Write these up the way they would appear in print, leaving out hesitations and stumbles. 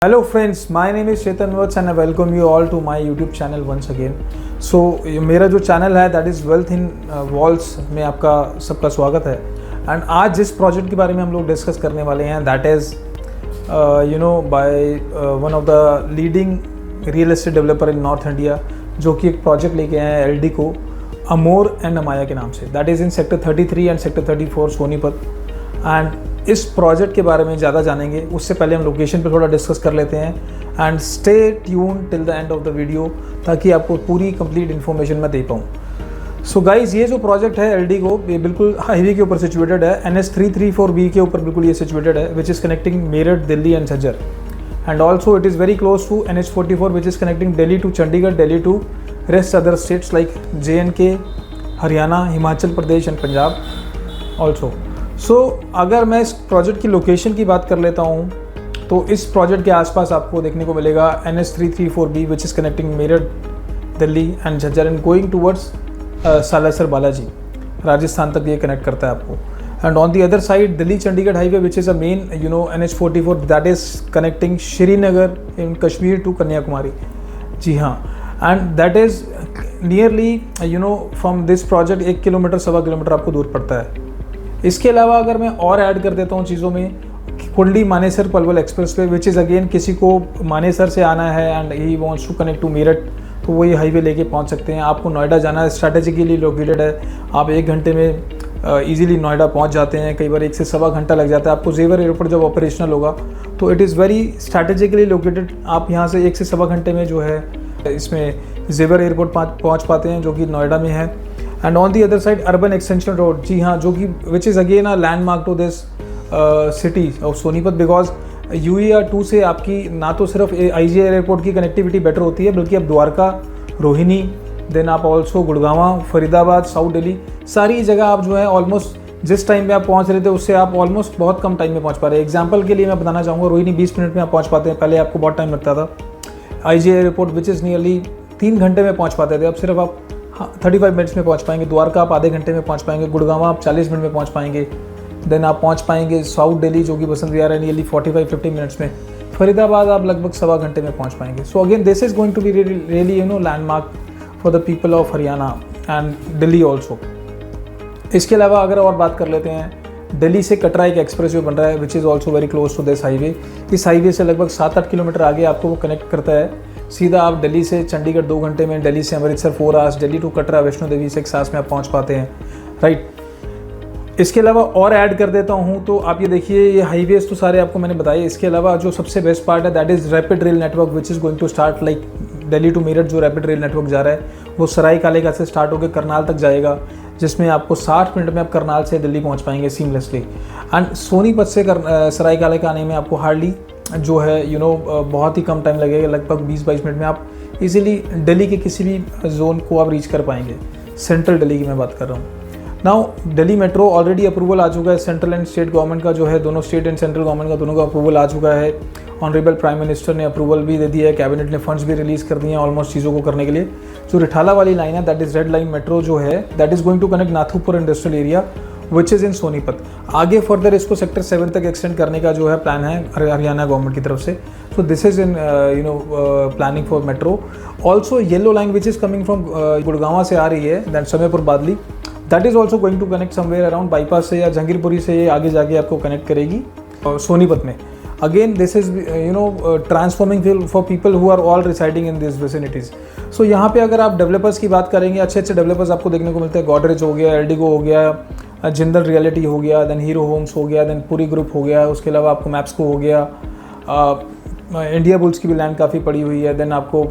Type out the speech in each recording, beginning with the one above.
Hello friends, my name is Chetan Vats and I welcome you all to my YouTube channel once again. So मेरा जो channel है that is wealth in walls में आपका सबका स्वागत है. And आज जिस प्रोजेक्ट के बारे में हम लोग डिस्कस करने वाले हैं that is by one of the leading real estate developer in north India, जो कि एक प्रोजेक्ट लेके आए हैं एलडी को अमोर एंड अमाया के नाम से. That is in sector 33 and sector 34 Sonipat. And इस प्रोजेक्ट के बारे में ज़्यादा जानेंगे उससे पहले हम लोकेशन पे थोड़ा डिस्कस कर लेते हैं. And stay tune till the end of the video ताकि आपको पूरी कंप्लीट इन्फॉर्मेशन मैं दे पाऊँ. सो गाइज़, ये जो प्रोजेक्ट है एलडी को, ये बिल्कुल हाईवे के ऊपर सिचुएटेड है. NH 334B के ऊपर बिल्कुल ये सिचुएटेड है, which is connecting Meerut, Delhi and Jhajjar. And also it is very close to NH 44 which is connecting Delhi to Chandigarh, Delhi to rest other states like JNK, Haryana, Himachal Pradesh and Punjab also. So अगर मैं इस प्रोजेक्ट की लोकेशन की बात कर लेता हूँ तो इस प्रोजेक्ट के आसपास आपको देखने को मिलेगा NH 334B which is connecting Meerut, Delhi and Jhajjar and going towards Salasar Balaji, Rajasthan तक ये कनेक्ट करता है आपको. And on the other side Delhi Chandigarh highway which is a main NH 44 that is connecting Srinagar in Kashmir to Kanyakumari. जी हाँ, and that is nearly from this project 1 kilometre, 1.25 kilometre आपको दूर पड़ता है. इसके अलावा अगर मैं और ऐड कर देता हूँ चीज़ों में, Kundli Manesar Palwal expressway which is again किसी को मानेसर से आना है and he wants to connect to Meerut तो वो ये हाईवे लेके पहुँच सकते हैं. आपको नोएडा जाना है, स्ट्रैटेजिकली लोकेटेड है, आप 1 घंटे में ईजिली नोएडा पहुँच जाते हैं. कई बार 1 से 1.25 घंटा लग जाता है. आपको जेवर एयरपोर्ट जब ऑपरेशनल होगा तो it is very strategically located. आप यहाँ से 1 से 1.25 घंटे में जो है इसमें जेवर एयरपोर्ट पहुँच पाते हैं, जो कि नोएडा में है. And on the other side urban extension road, जी हाँ, जो कि which is again a landmark to this city of Sonipat, because UER 2 से आपकी ना तो सिर्फ IGI एयरपोर्ट की कनेक्टिविटी बेटर होती है, बल्कि आप द्वारका, रोहिणी, देन आप ऑल्सो गुड़गांव, फरीदाबाद, साउथ दिल्ली, सारी जगह आप जो है ऑलमोस्ट जिस टाइम पे आप पहुंच रहे थे उससे आप ऑलमोस्ट बहुत कम टाइम में पहुंच पा रहे हैं. एग्जाम्पल के लिए मैं बताना चाहूँगा, रोहिणी 20 मिनट में आप पहुँच पाते हैं, पहले आपको बहुत टाइम लगता था. IGI airport which is nearly 3 घंटे में पहुँच पाते थे, अब सिर्फ आप 35 मिनट्स में पहुंच पाएंगे. द्वारका आप आधे घंटे में पहुंच पाएंगे. गुड़गांव आप 40 मिनट में पहुंच पाएंगे. देन आप पहुंच पाएंगे साउथ दिल्ली, जो कि बसंत विहार है, नियरली 45-50 मिनट्स में. फरीदाबाद आप लगभग 1.25 घंटे में पहुंच पाएंगे. So again this is going to be really landmark for the people of Haryana and Delhi also. इसके अलावा अगर और बात कर लेते हैं, दिल्ली से कटरा एक एक्सप्रेस वे बन रहा है which is also very close to this highway. इस हाईवे से लगभग 7-8 किलोमीटर आगे आपको वो कनेक्ट करता है. सीधा आप दिल्ली से चंडीगढ़ 2 घंटे में, दिल्ली से Amritsar 4 hours, Delhi to Katra Vaishno Devi 6 hours में आप पहुंच पाते हैं, राइट. इसके अलावा और ऐड कर देता हूं तो आप ये देखिए, ये हाईवेज तो सारे आपको मैंने बताए. इसके अलावा जो सबसे बेस्ट पार्ट है that is rapid rail network which is going to start like Delhi to Meerut. जो रैपिड रेल नेटवर्क जा रहा है वो सराय कालेका से स्टार्ट होकर करनाल तक जाएगा, जिसमें आपको 60 मिनट में आप करनाल से दिल्ली पहुँच पाएंगे सीमलेसली. एंड सोनीपत से सराय कालेका आने में आपको हार्डली जो है बहुत ही कम टाइम लगेगा, लगभग 20-22 मिनट में आप इजीली दिल्ली के किसी भी जोन को आप रीच कर पाएंगे. सेंट्रल दिल्ली की मैं बात कर रहा हूँ. Now Delhi metro already approval आ चुका है. सेंट्रल एंड स्टेट गवर्नमेंट का जो है, दोनों स्टेट एंड सेंट्रल गवर्नमेंट का दोनों का अप्रूवल आ चुका है. ऑनरेबल प्राइम मिनिस्टर ने अप्रूवल भी दे दिया है, कैबिनेट ने फंड्स भी रिलीज़ कर दिए हैं ऑलमोस्ट चीज़ों को करने के लिए. जो रिठाला वाली लाइन है that is red line metro जो है that is going to connect Nathupur industrial area which is in Sonipat. आगे फर्दर इसको सेक्टर 7 तक एक्सटेंड करने का जो है प्लान है हरियाणा गवर्नमेंट की तरफ से. So this is in planning for metro. Also yellow line which is coming from Gurgaon से आ रही है, then Samaypur Badli, that is also going to connect somewhere around bypass से या जहांगीरपुरी से ये आगे जाके आपको कनेक्ट करेगी सोनीपत में. Again this is transforming for people who are all residing in this vicinities. So यहाँ पे अगर आप डेवलपर्स की बात करेंगे, अच्छे अच्छे डेवलपर्स आपको देखने को मिलते हैं. गॉडरेज हो गया, एल्डिगो हो गया, जिंदल रियलिटी हो गया, देन हीरो होम्स हो गया, देन पूरी ग्रुप हो गया. उसके अलावा आपको मैप्सको हो गया, इंडिया बुल्स की भी लैंड काफ़ी पड़ी हुई है. देन आपको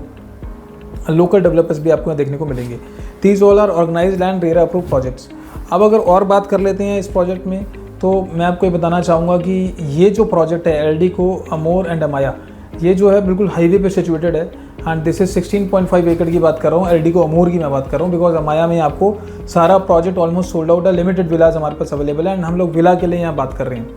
लोकल डेवलपर्स भी आपको देखने को मिलेंगे. These all are organised and RERA approve projects. अब अगर और बात कर लेते हैं इस प्रोजेक्ट में तो मैं आपको ये बताना चाहूँगा कि ये जो प्रोजेक्ट है एलडी को अमोर एंड अमाया, ये जो है बिल्कुल हाईवे पे सिचुएटेड है. एंड दिस इज 16.5 एकड़ की बात कर रहा हूँ. एलडी को अमोर की मैं बात कर रहा हूँ बिकॉज अमाया में आपको सारा प्रोजेक्ट ऑलमोस्ट सोल्ड आउट है. लिमिटेड विलाज हमारे पास अवेलेबल है एंड हम लोग विला के लिए यहाँ बात कर रहे हैं.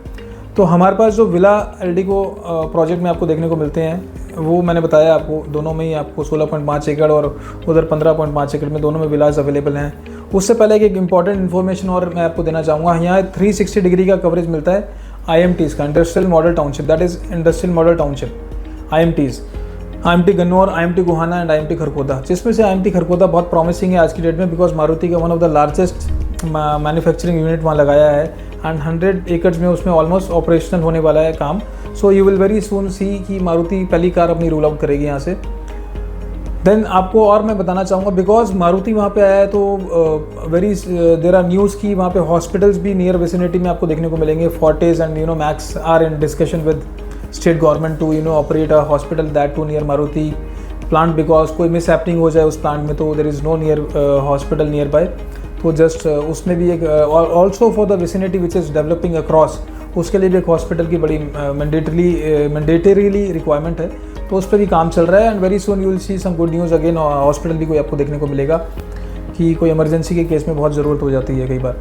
तो हमारे पास जो विला एलडी को प्रोजेक्ट में आपको देखने को मिलते हैं वो मैंने बताया आपको, दोनों में ही आपको 16.5 एकड़ और उधर 15.5 एकड़ में दोनों में विलाज अवेलेबल हैं. उससे पहले एक इंपॉर्टेंट इन्फॉर्मेशन और मैं आपको देना चाहूँगा, यहाँ 360 डिग्री का कवरेज मिलता है IMTs का, industrial model township, that is industrial model township. IMTs, IMT Gannaur, IMT Gohana and IMT Kharghoda, जिसमें से IMT खरगोदा बहुत प्रॉमिसिंग है आज की डेट में, बिकॉज मारुति का one of the largest manufacturing unit वहाँ लगाया है एंड 100 एकड़ में उसमें ऑलमोस्ट ऑपरेशनल होने वाला है काम। So you will very soon see कि मारुति पहली कार अपनी रोल आउट करेगी यहाँ से। देन आपको और मैं बताना चाहूँगा, बिकॉज मारुति वहाँ पे आया है तो देर आर न्यूज़ की वहाँ पे हॉस्पिटल्स भी नियर विसिनिटी में आपको देखने को मिलेंगे। Fortis and Max are in discussion with state government to operate a hospital that too near Maruti plant, because कोई मिस हैपनिंग हो जाए उस प्लांट में तो there is no near hospital nearby, तो जस्ट उसमें भी एक also for the vicinity which is developing across, उसके लिए भी एक हॉस्पिटल की बड़ी मैंडेटरीली रिक्वायरमेंट है, तो उस पर भी काम चल रहा है। And very soon you will see some good news again, hospital भी कोई आपको देखने को मिलेगा कि कोई इमरजेंसी के केस में बहुत ज़रूरत हो जाती है कई बार।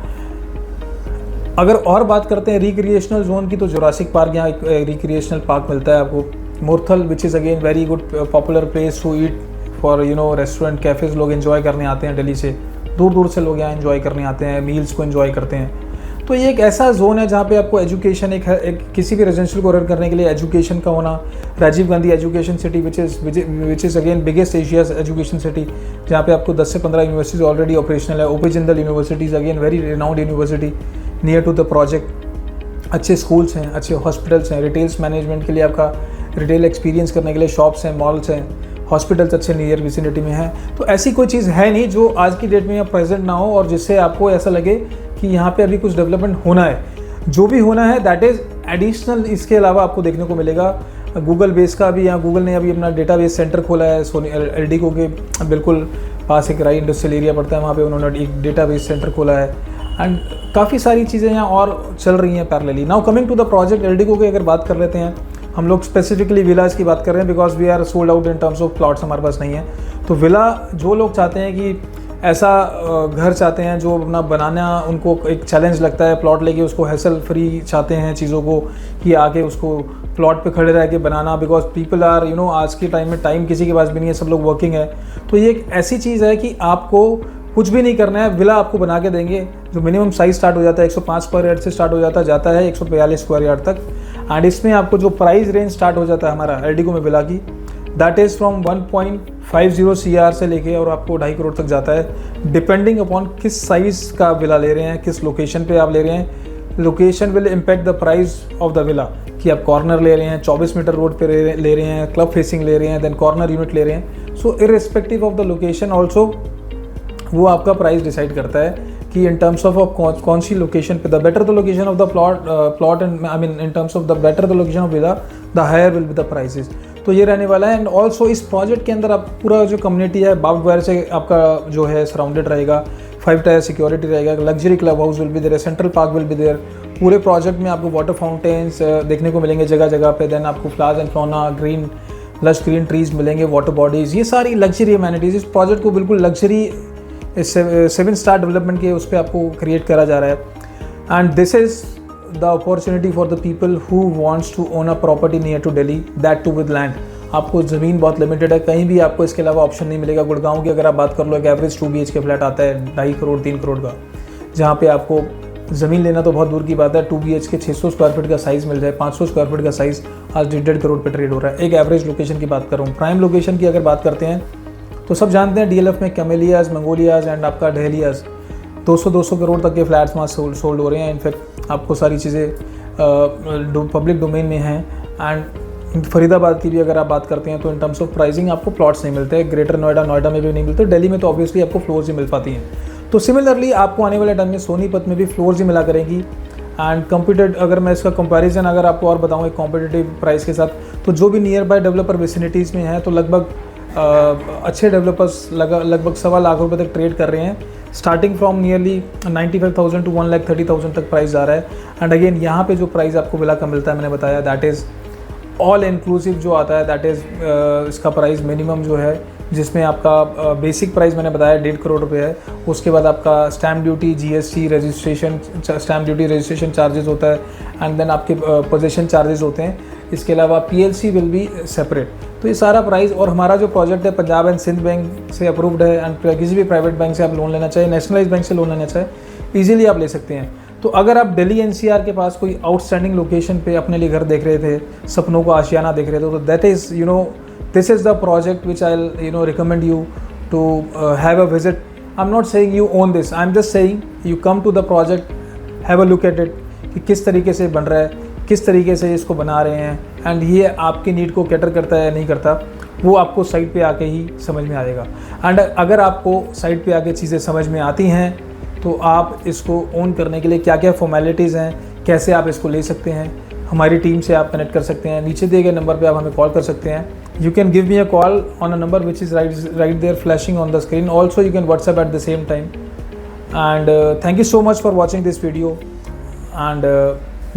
अगर और बात करते हैं रिक्रिएशनल जोन की, तो जुरासिक पार्क, यहाँ एक रिक्रिएशनल पार्क मिलता है आपको। Murthal which is again very good popular place to eat for restaurant cafes, लोग एंजॉय करने आते हैं दिल्ली से, दूर दूर से लोग यहाँ एंजॉय करने आते हैं, मील्स को एंजॉय करते हैं। तो ये एक ऐसा जोन है जहाँ पे आपको एजुकेशन एक किसी भी रेजिडेंशियल को रन करने के लिए एजुकेशन का होना। Rajiv Gandhi education city which is again biggest Asia's education city, जहाँ पे आपको 10 से 15 यूनिवर्सिटीज ऑलरेडी ऑपरेशनल है। O P Jindal universities again very renowned university near to the project. अच्छे स्कूल्स हैं, अच्छे हॉस्पिटल्स हैं, रिटेल्स मैनेजमेंट के लिए आपका रिटेल एक्सपीरियंस करने के लिए शॉप्स हैं, मॉल्स हैं, हॉस्पिटल्स अच्छे नियर विसिनिटी में हैं। तो ऐसी कोई चीज़ है नहीं जो आज की डेट में यहाँ प्रेजेंट ना हो और जिससे आपको ऐसा लगे कि यहाँ पे अभी कुछ डेवलपमेंट होना है। जो भी होना है दैट इज़ एडिशनल, इसके अलावा आपको देखने को मिलेगा। गूगल बेस का भी, यहाँ गूगल ने अभी अपना डेटाबेस सेंटर खोला है सोनी एलडीको के बिल्कुल पास, एक राई इंडस्ट्रियल एरिया पड़ता है, वहाँ पे उन्होंने एक डेटाबेस सेंटर खोला है एंड काफ़ी सारी चीज़ें यहाँ और चल रही हैं parallelly. Now coming to the project Eldeco की अगर बात कर लेते हैं, हम लोग स्पेसिफिकली विलाज की बात कर रहे हैं because we are sold out in terms of plots, हमारे पास नहीं है। तो विला जो लोग चाहते हैं कि ऐसा घर चाहते हैं जो अपना बनाना उनको एक चैलेंज लगता है, प्लॉट लेके उसको हैसल फ्री चाहते हैं चीज़ों को, कि आके उसको प्लॉट पे खड़े रह के बनाना, बिकॉज पीपल आर आज के टाइम में टाइम किसी के पास भी नहीं है, सब लोग वर्किंग है। तो ये एक ऐसी चीज़ है कि आपको कुछ भी नहीं करना है, विला आपको बना के देंगे। जो मिनिमम साइज स्टार्ट हो जाता है 105 स्क्वायर यार्ड से स्टार्ट हो जाता है 142 स्क्वायर यार्ड तक। एंड इसमें आपको जो प्राइस रेंज स्टार्ट हो जाता है हमारा एलडीको में विला की, दैट इज़ फ्रॉम 1.50 CR से लेके और आपको 2.5 करोड़ तक जाता है, डिपेंडिंग अपॉन किस साइज़ का विला ले रहे हैं, किस लोकेशन पे आप ले रहे हैं। Location will impact the price of the villa, कि आप कॉर्नर ले रहे हैं, 24 मीटर रोड पे ले रहे हैं, क्लब फेसिंग ले रहे हैं, देन कॉर्नर यूनिट ले रहे हैं। So irrespective of the location also वो आपका प्राइस डिसाइड करता है कि इन टर्म्स ऑफ कौन सी लोकेशन पे, the better the location of the plot and I mean in terms of the better the location of villa the higher will be the prices. तो ये रहने वाला है। एंड ऑल्सो इस प्रोजेक्ट के अंदर आप पूरा जो कम्युनिटी है बार्ब्ड वायर से आपका जो है सराउंडेड रहेगा, 5 टायर सिक्योरिटी रहेगा, luxury club house will be there, central park will be there. पूरे प्रोजेक्ट में आपको वाटर फाउंटेन्स देखने को मिलेंगे जगह जगह पे, देन आपको flowers and flora, green lush green trees मिलेंगे, वाटर बॉडीज़, ये सारी लग्जरी अमेनिटीज़। इस प्रोजेक्ट को बिल्कुल लग्जरी 7 स्टार डेवलपमेंट के उस पर आपको क्रिएट करा जा रहा है। And this is the opportunity for the people who wants to own a property near to Delhi, that too with land. आपको ज़मीन बहुत लिमिटेड है, कहीं भी आपको इसके अलावा ऑप्शन नहीं मिलेगा। गुड़गांव की अगर आप बात कर लो, एक एवरेज 2 BHK फ्लैट आता है 2.5 करोड़ 3 करोड़ का, जहाँ पे आपको ज़मीन लेना तो बहुत दूर की बात है, 2 BHK 600 स्क्वायर फीट का साइज़ मिल जाए, 500 स्क्वायर फीट का साइज़ आज 1.5 करोड़ पे ट्रेड हो रहा है। एक एवरेज लोकेशन की बात कर रहा हूँ। प्राइम लोकेशन की अगर बात करते हैं तो सब जानते हैं DLF में कैमेलियाज, मंगोलियाज एंड आपका डहलियाज 200 करोड़ तक के फ्लैट्स वहाँ सोल्ड हो रहे हैं। इनफैक्ट आपको सारी चीज़ें पब्लिक डोमेन में हैं। एंड फरीदाबाद की भी अगर आप बात करते हैं तो इन टर्म्स ऑफ प्राइसिंग आपको प्लॉट्स नहीं मिलते, ग्रेटर नोएडा में भी नहीं मिलते, दिल्ली में तो ऑब्वियसली आपको फ्लोर्स ही मिल पाती हैं। तो सिमिलरली आपको आने वाले टाइम में सोनीपत में भी फ्लोर्स ही मिला करेंगी। एंड कम्पिटेड अगर मैं इसका कंपैरिजन अगर आपको और बताऊँ एक कॉम्पिटेटिव प्राइस के साथ, तो जो भी नियर बाय डेवलपर विसिनिटीज़ में है तो लगभग अच्छे डेवलपर्स लगभग 1.25 लाख रुपए तक ट्रेड कर रहे हैं, स्टार्टिंग फ्रॉम नियरली 95,000 टू 1,30,000 तक प्राइस जा रहा है। एंड अगेन यहाँ पे जो प्राइस आपको विला का मिलता है मैंने बताया, दैट इज़ ऑल इंक्लूसिव जो आता है, दैट इज़ इसका प्राइस मिनिमम जो है, जिसमें आपका बेसिक प्राइस मैंने बताया 1.5 करोड़ रुपए है। उसके बाद आपका stamp duty, GST, registration, stamp duty registration charges होता है, एंड देन आपके पोजीशन चार्जेस होते हैं। इसके अलावा PLC विल बी सेपरेट। तो ये सारा प्राइस, और हमारा जो प्रोजेक्ट है पंजाब एंड सिंध बैंक से अप्रूव्ड है, एंड किसी भी प्राइवेट बैंक से आप लोन लेना चाहे, नेशनलाइज बैंक से लोन लेना चाहे, ईजिली आप ले सकते हैं। तो अगर आप दिल्ली एनसीआर के पास कोई आउटस्टैंडिंग लोकेशन पे अपने लिए घर देख रहे थे, सपनों का आशियाना देख रहे थे, तो that is this is the project which I recommend you to have a visit. I am not saying you own this, I am just saying you come to the project, have a look at it कि किस तरीके से बन रहा है, किस तरीके से इसको बना रहे हैं, एंड ये आपकी नीड को कैटर करता है या नहीं करता, वो आपको साइट पे आके ही समझ में आएगा. एंड अगर आपको साइट पे आके चीज़ें समझ में आती हैं तो आप इसको ओन करने के लिए क्या क्या फॉर्मेलिटीज़ हैं, कैसे आप इसको ले सकते हैं, हमारी टीम से आप कनेक्ट कर सकते हैं. नीचे दिए गए नंबर पे आप हमें कॉल कर सकते हैं. You can give me a call on a number which is right there flashing on the screen. Also you can WhatsApp at the same time. And thank you so much for watching this video. And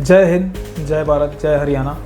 जय हिंद, जय भारत, जय हरियाणा.